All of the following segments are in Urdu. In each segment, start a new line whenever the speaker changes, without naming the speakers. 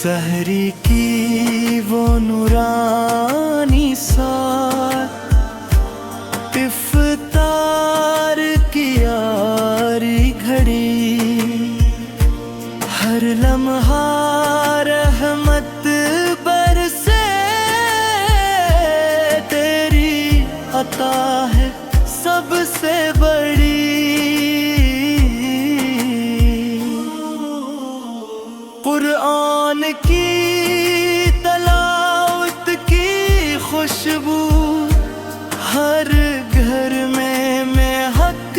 سحری کی وہ نورانی ساتھ افطار کی یاری گھڑی، ہر لمحہ رحمت برسے، تیری عطا ہے سب سے بڑی۔ قرآن کی تلاوت کی خوشبو ہر گھر میں مہک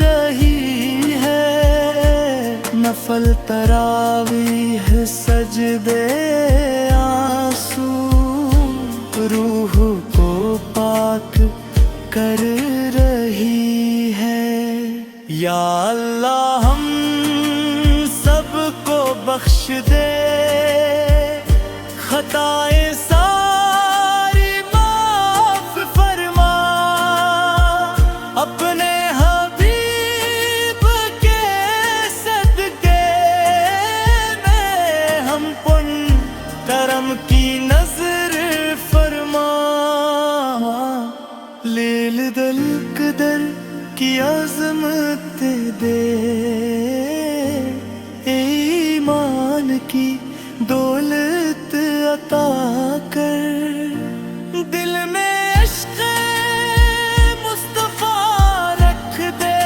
رہی ہے، نفل تراویح سجدے آنسو روح کو پاک کر رہی ہے۔ یا اللہ ہم سب کو بخش دے، خطائیں ساری معاف فرما، اپنے حبیب کے صدقے میں ہم پن کرم کی نظر فرما۔ لیل دل قدر کی عظمت دے، ایمان کی دولت عطا کر، دل میں عشق مصطفیٰ رکھ دے،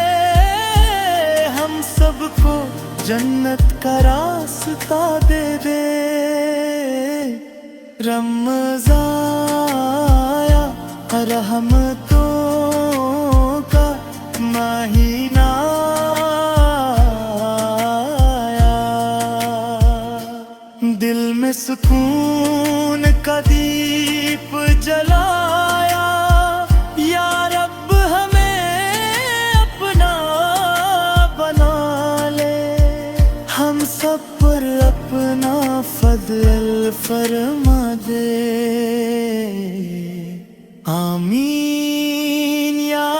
ہم سب کو جنت کا راستہ دے دے۔ رمضان آیا رحمتوں کا مہینہ آیا، دل میں سکون کا دیپ جلایا، یا رب ہمیں اپنا بنا لے، ہم سب پر اپنا فضل فرما دے۔ آمین یا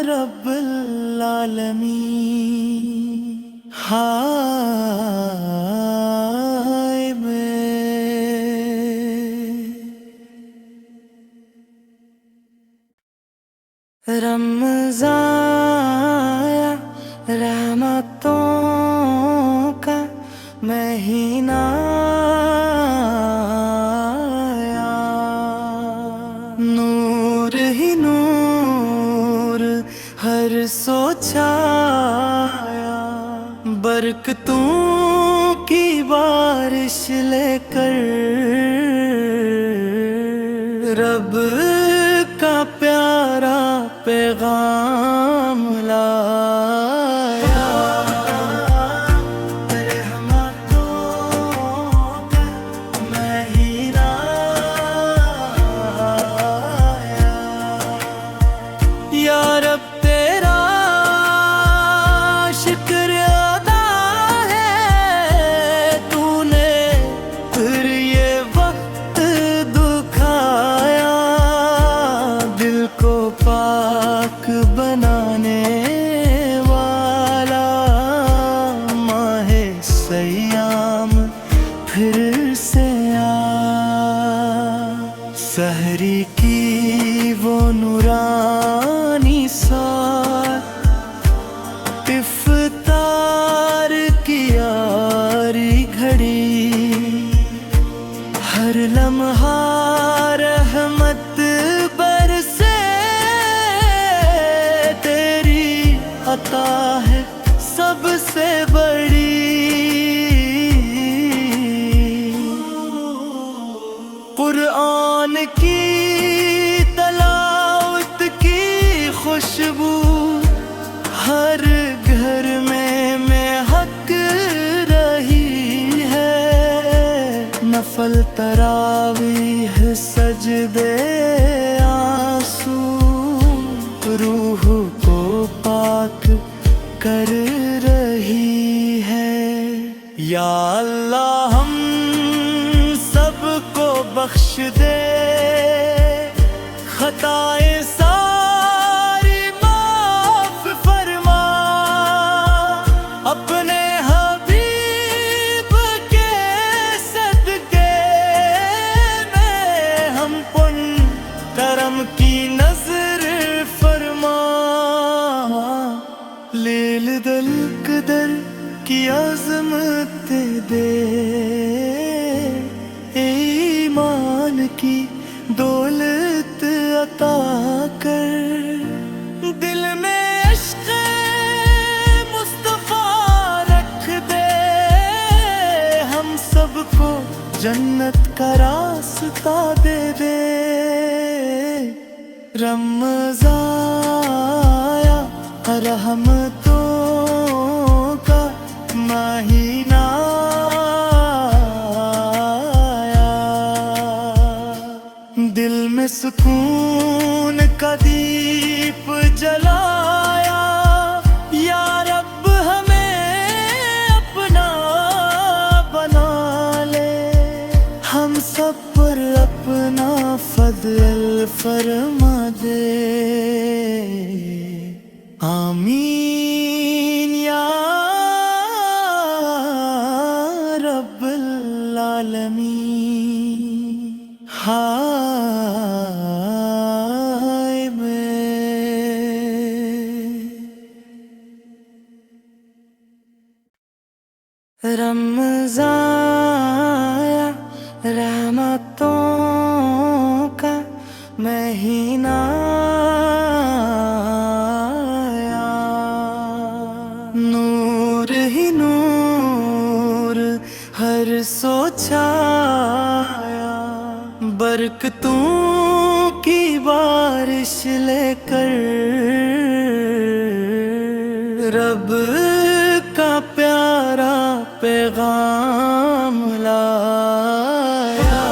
رب العالمین۔ ہائے رمضان رحمتوں کا مہینہ آیا، نور ہی نور ہر سو چھایا، برکتوں کی بارش لے کر رب کا پیارا پیغام لایا، رحمتوں کا مہینہ آیا، یا رب تیرا شکر ادا ہے، تو نے پھر یہ وقت دکھایا، دل کو پاک بنانے والا، ماہ سیام پھر سے آ، سحری کی وہ نورانی ساتھ افطار کی یاری گھڑی، ہر لمحہ رحمت برسے، تیری عطا ہے سب سے بڑی۔ قرآن کی تلاوت کی خوشبو ہر گھر میں مہک رہی ہے، نفل تراویح سجدے آنسو روح کو پاک کر رہی ہے۔ یا اللہ ہم سب کو بخش دے، خطائیں ساری معاف فرما، اپنے حبیب قدر کی عظمت دے، ایمان کی دولت عطا کر، دل میں عشق مصطفیٰ رکھ دے، ہم سب کو جنت کا راستہ دے دے۔ رمضان رحمتوں کا مہینہ آیا، دل میں سکون کا دیپ جلایا، یا رب ہمیں اپنا بنا لے، ہم سب پر اپنا فضل فرما دے، آمین یا رب العالمین۔ ہائے رمضان رحمتوں کا مہینہ آیا، نور ہی نور ہر سو چھایا، برکتوں کی بارش لے کر رب کا پیارا پیغام لایا،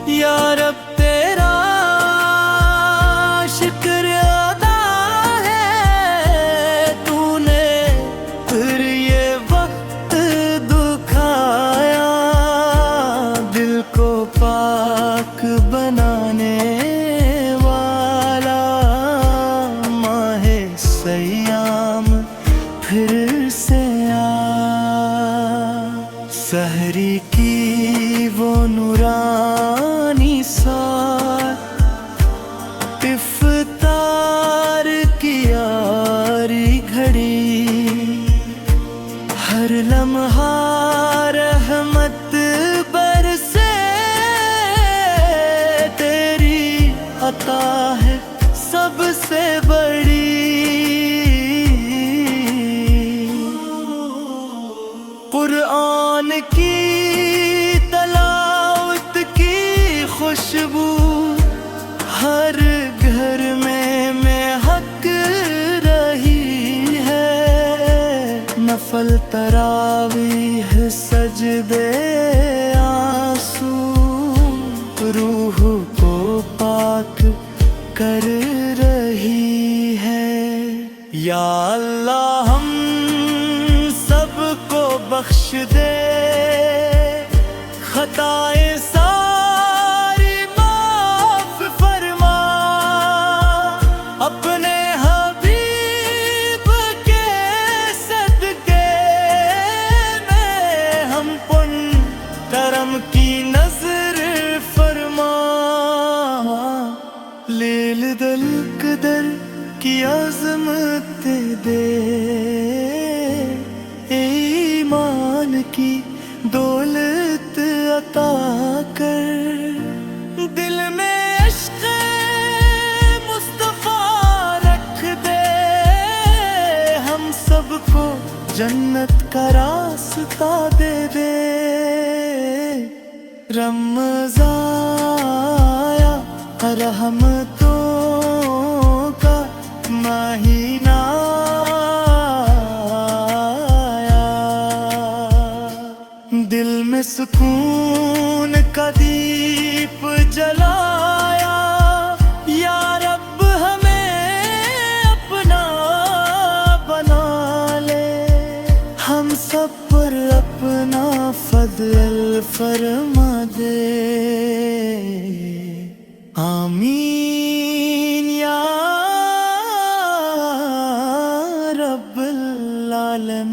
یا رب تیرا شکر ادا ہے، تو نے پھر یہ وقت دکھایا، دل کو پاک بنانے والا ماہ سیام پھر سے سحری کی وہ نورانی ساتھ، افطار کی یاری گھڑی، ہر لمحہ رحمت برسے، تیری عطا ہے سب سے بڑی، قرآن کی تلاوت کی خوشبو ہر گھر میں مہک رہی ہے، نفل تراویح سجدے آنسو روح کو پاک کر رہی ہے، یا اللہ ہم سب کو بخش دے، خطائیں ساری معاف فرما، اپنے حبیب کے صدقے میں ہم پن کرم کی نظر فرما، لیل دل قدر کی عظمت دے، ایمان کی دولت عطا کر، دل میں عشق مصطفیٰ رکھ دے، ہم سب کو جنت کا راستہ دے دے۔ رمضان رحمتوں کا مہینہ آیا، دل میں سکون کا دیپ جلایا، یا رب ہمیں اپنا بنا لے، ہم سب پر اپنا فضل فرما دے، آمین یا رب العالمین۔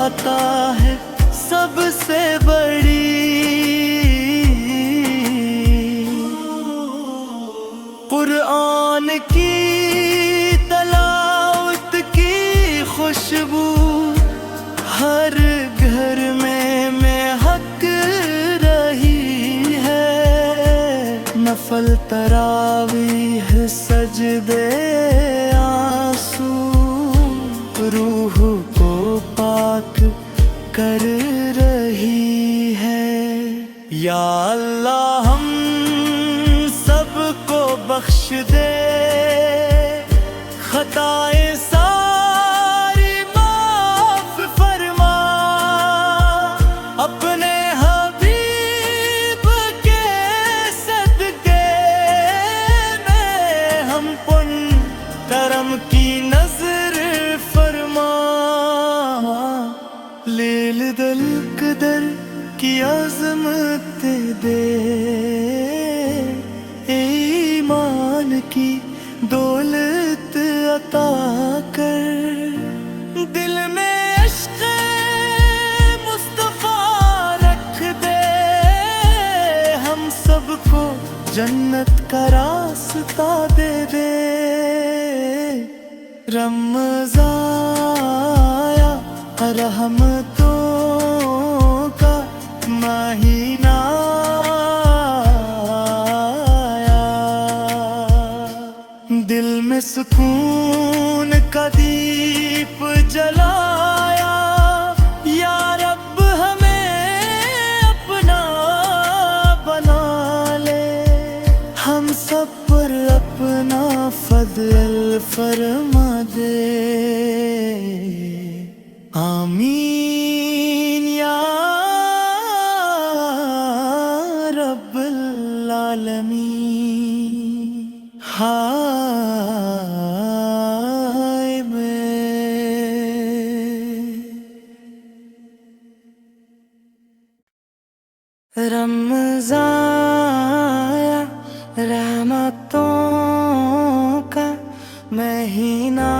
عطا ہے سب سے بڑی، قرآن کی تلاوت کی خوشبو ہر گھر میں مہک رہی ہے، نفل تراویح سجدے آنسو روح کو پاک کر رہی ہے۔ یا اللہ ہم سب کو بخش دے، خطائیں ساری معاف فرما، اپنے حبیب کے صدقے میں ہم پن کرم کی نظر فرما، لیل دل قدر کی عظمت دے، ایمان کی دولت عطا کر، دل میں عشق مصطفیٰ رکھ دے، ہم سب کو جنت کا راستہ دے دے، رمضان رحمتوں کا مہینہ آیا، دل میں سکون کا دیپ جلایا، یا رب ہمیں اپنا بنا لے، ہم سب پر اپنا فضل فرما دے، آمین یا رب العالمین۔ ہائے میں رمضان رحمتوں کا مہینہ